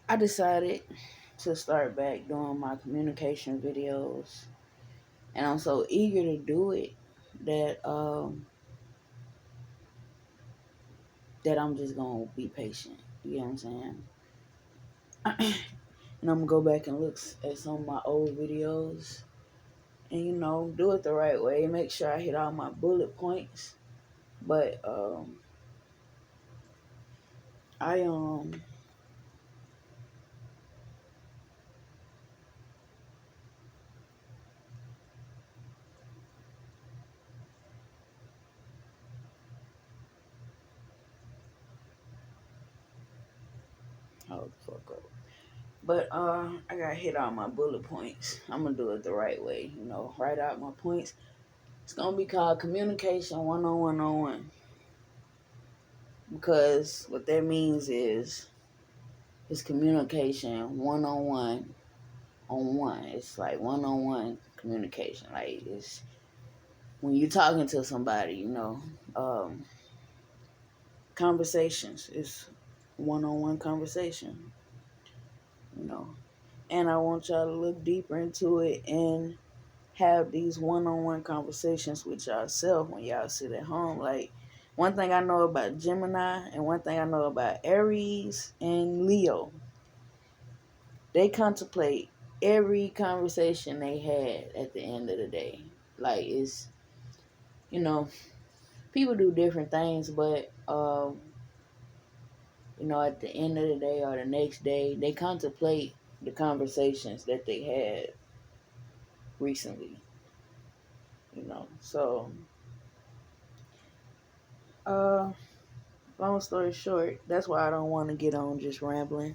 I decided to start back doing my communication videos, and I'm so eager to do it that that I'm just gonna be patient. You know what I'm saying? And I'm gonna go back and look at some of my old videos, and do it the right way. Make sure I hit all my bullet points. But I hold the fuck up. But I gotta hit all my bullet points. I'm gonna do it the right way. Write out my points. It's gonna be called Communication 101 because what that means is it's communication one on one. It's like one-on-one communication. Like it's when you're talking to somebody, um, conversations. It's one-on-one conversation, you know. And I want y'all to look deeper into it and have these one-on-one conversations with yourself when y'all sit at home. Like, one thing I know about Gemini and one thing I know about Aries and Leo, they contemplate every conversation they had at the end of the day. Like, it's, you know, people do different things, but, at the end of the day or the next day, they contemplate the conversations that they had recently, So, uh, long story short, that's why I don't want to get on just rambling.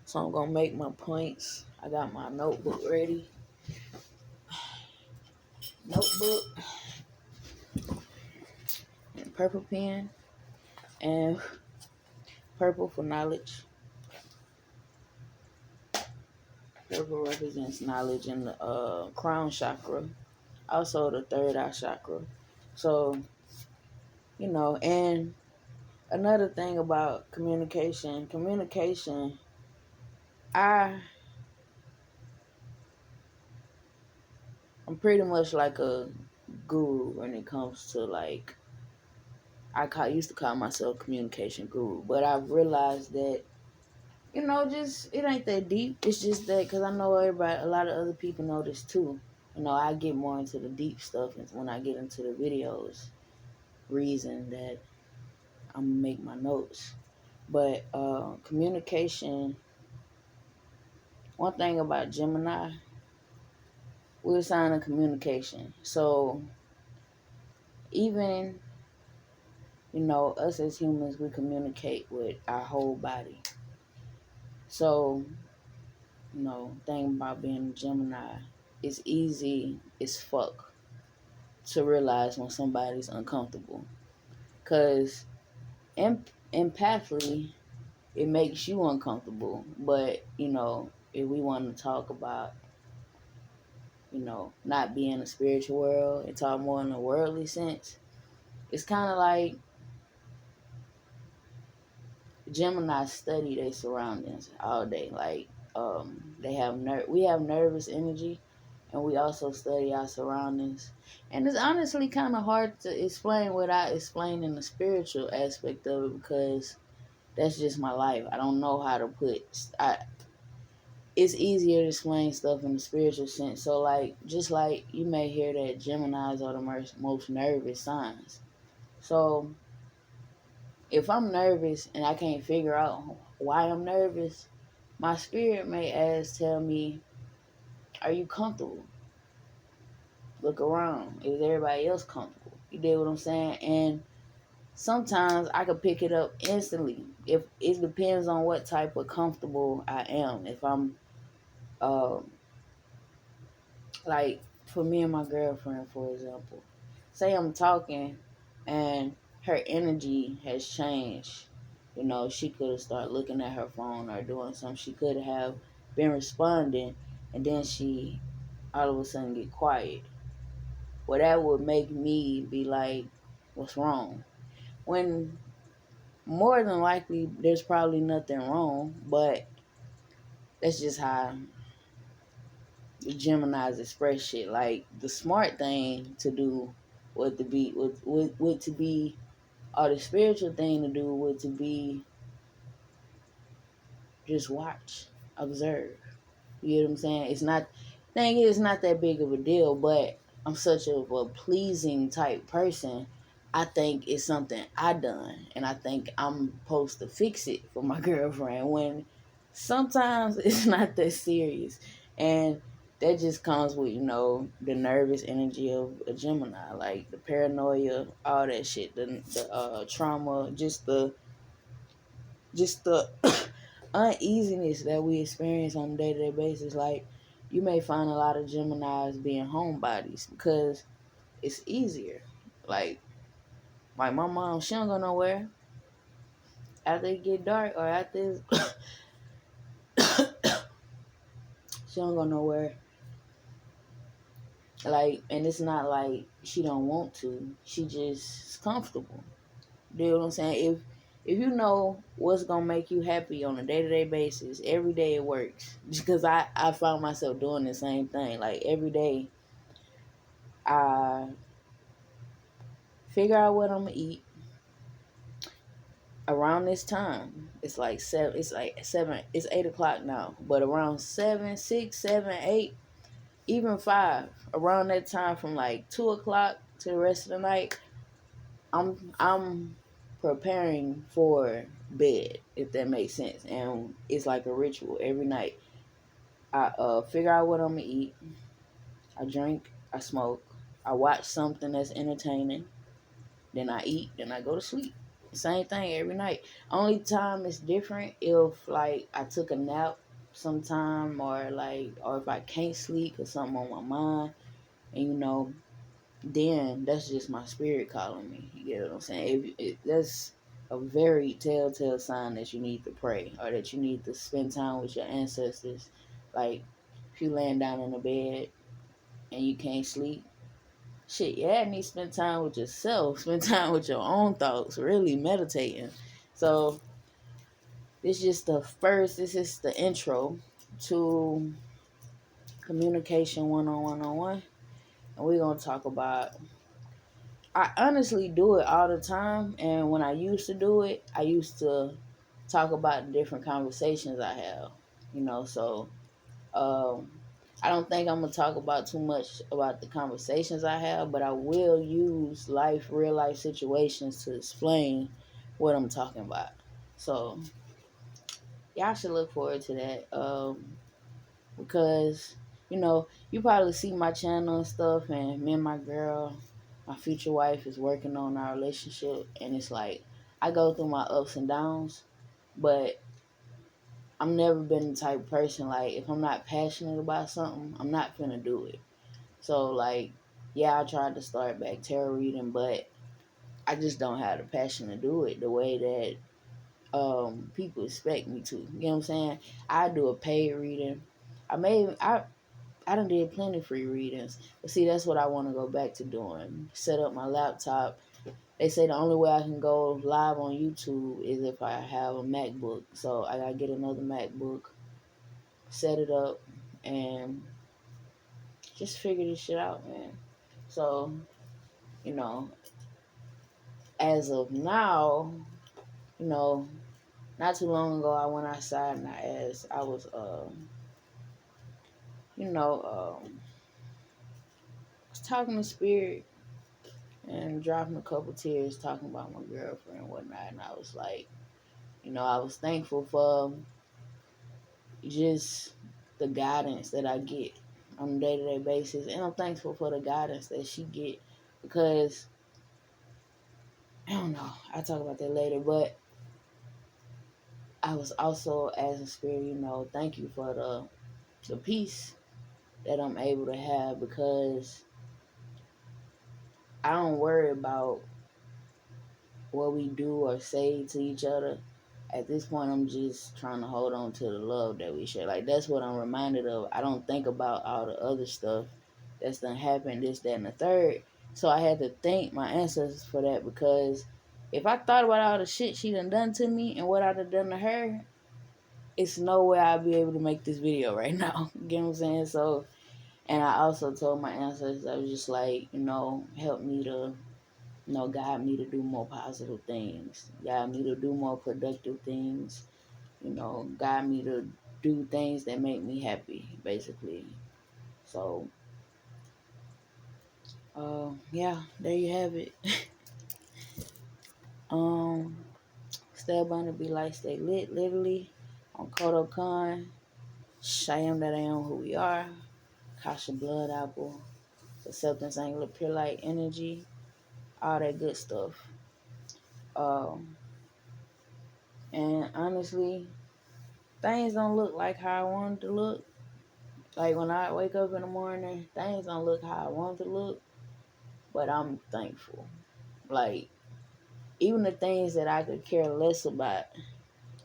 So I'm gonna make my points. I got my notebook ready. Notebook and purple pen and purple for knowledge. Purple represents knowledge in the crown chakra, also the third eye chakra. So, and another thing about communication, I I'm pretty much like a guru when it comes to like used to call myself communication guru, but I've realized that just it ain't that deep. It's just that because I know a lot of other people know this too. I get more into the deep stuff when I get into the videos. Reason that I'm gonna make my notes, but communication. One thing about Gemini, we're a sign of communication. So even us as humans, we communicate with our whole body. So thing about being a Gemini, it's easy as fuck to realize when somebody's uncomfortable. Because empathically, it makes you uncomfortable. But, if we want to talk about, not being in the spiritual world and talk more in a worldly sense, it's kind of like Gemini study their surroundings all day. Like, we have nervous energy, and we also study our surroundings. And it's honestly kind of hard to explain without explaining the spiritual aspect of it because that's just my life. I don't know how to it's easier to explain stuff in the spiritual sense. So, like, just like you may hear that Geminis are the most nervous signs. So, if I'm nervous and I can't figure out why I'm nervous, my spirit may tell me, are you comfortable? Look around. Is everybody else comfortable? You get what I'm saying? And sometimes I could pick it up instantly. If it depends on what type of comfortable I am. If I'm like for me and my girlfriend, for example, say I'm talking and her energy has changed. She could have started looking at her phone or doing something. She could have been responding, and then she all of a sudden get quiet. Well, that would make me be like, what's wrong? When more than likely, there's probably nothing wrong, but that's just how the Geminis express shit. Like the smart thing to do would to be would to be, or the spiritual thing to do would to be just watch, observe. You know what I'm saying? It's not, thing is, not that big of a deal, but I'm such a pleasing type person. I think it's something I done, and I think I'm supposed to fix it for my girlfriend when sometimes it's not that serious. And that just comes with, the nervous energy of a Gemini, like the paranoia, all that shit, the trauma, just the uneasiness that we experience on a day-to-day basis. Like, you may find a lot of Geminis being homebodies because it's easier. Like my mom, she don't go nowhere after it get dark, or after she don't go nowhere. Like, and it's not like she don't want to. She just is comfortable. You know what I'm saying? If you know what's gonna make you happy on a day-to-day basis, every day it works. Because I found myself doing the same thing. Like, every day I figure out what I'm gonna eat around this time. It's like seven. It's like 7. It's 8 o'clock now. But around 7, 6, 7, 8, even 5. Around that time, from like 2 o'clock to the rest of the night, I'm preparing for bed, if that makes sense. And it's like a ritual every night. I figure out what I'm gonna eat. I drink. I smoke. I watch something that's entertaining. Then I eat. Then I go to sleep. Same thing every night. Only time is different if, like, I took a nap sometime, or if I can't sleep or something on my mind, and then that's just my spirit calling me. You get what I'm saying? That's a very telltale sign that you need to pray, or that you need to spend time with your ancestors. Like, if you laying down in the bed and you can't sleep, shit, yeah, need to spend time with yourself, spend time with your own thoughts, really meditating. So this is the intro to communication 101. And we're gonna talk about, I honestly do it all the time, and when I used to do it, I used to talk about the different conversations I have. So um, I don't think I'm gonna talk about too much about the conversations I have, but I will use real life situations to explain what I'm talking about. So y'all should look forward to that, because you probably see my channel and stuff, and me and my girl, my future wife, is working on our relationship, and it's like I go through my ups and downs, but I'm never been the type of person, like, if I'm not passionate about something, I'm not finna do it. So, like, yeah, I tried to start back tarot reading, but I just don't have the passion to do it the way that people expect me to. You know what I'm saying? I do a paid reading. I done did plenty free readings. But see, that's what I want to go back to doing. Set up my laptop. They say the only way I can go live on YouTube is if I have a MacBook. So I gotta get another MacBook, set it up, and just figure this shit out, man. So, you know, as of now, you know, not too long ago, I went outside and I was, was talking to Spirit and dropping a couple tears, talking about my girlfriend and whatnot. And I was like, I was thankful for just the guidance that I get on a day-to-day basis, and I'm thankful for the guidance that she get, because I don't know. I'll talk about that later, but I was also asking Spirit, thank you for the peace that I'm able to have, because I don't worry about what we do or say to each other. At this point, I'm just trying to hold on to the love that we share. Like, that's what I'm reminded of. I don't think about all the other stuff that's done happened, this, that, and the third. So I had to thank my ancestors for that, because if I thought about all the shit she done to me and what I done to her, it's no way I'll be able to make this video right now. You get what I'm saying? So, and I also told my ancestors, I was just like, help me to, guide me to do more positive things, guide me to do more productive things, guide me to do things that make me happy, basically. So, yeah, there you have it. um, Stay abundant, be light, stay lit, literally, on Kodokan, Shayam that I am who we are, Kasha Blood Apple, Acceptance Angular Pure Light Energy, all that good stuff. And honestly, things don't look like how I want to look. Like when I wake up in the morning, things don't look how I want to look, but I'm thankful. Like, even the things that I could care less about,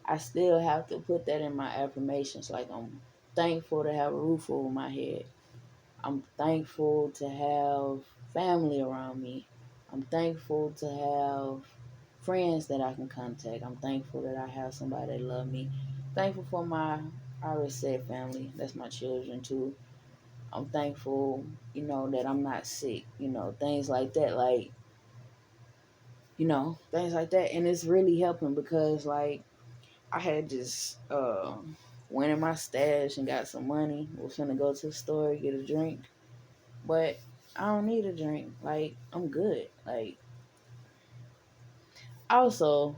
I still have to put that in my affirmations. Like, I'm thankful to have a roof over my head. I'm thankful to have family around me. I'm thankful to have friends that I can contact. I'm thankful that I have somebody that love me. Thankful for my, I already said family. That's my children too. I'm thankful, that I'm not sick. Things like that. Like, things like that. And it's really helping because, like, I had just went in my stash and got some money. Was finna go to the store, get a drink. But I don't need a drink. Like, I'm good. Like, also,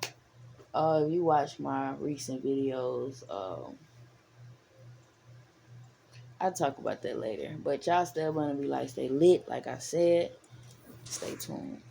if you watch my recent videos, I'll talk about that later. But y'all still want to be like, stay lit, like I said. Stay tuned.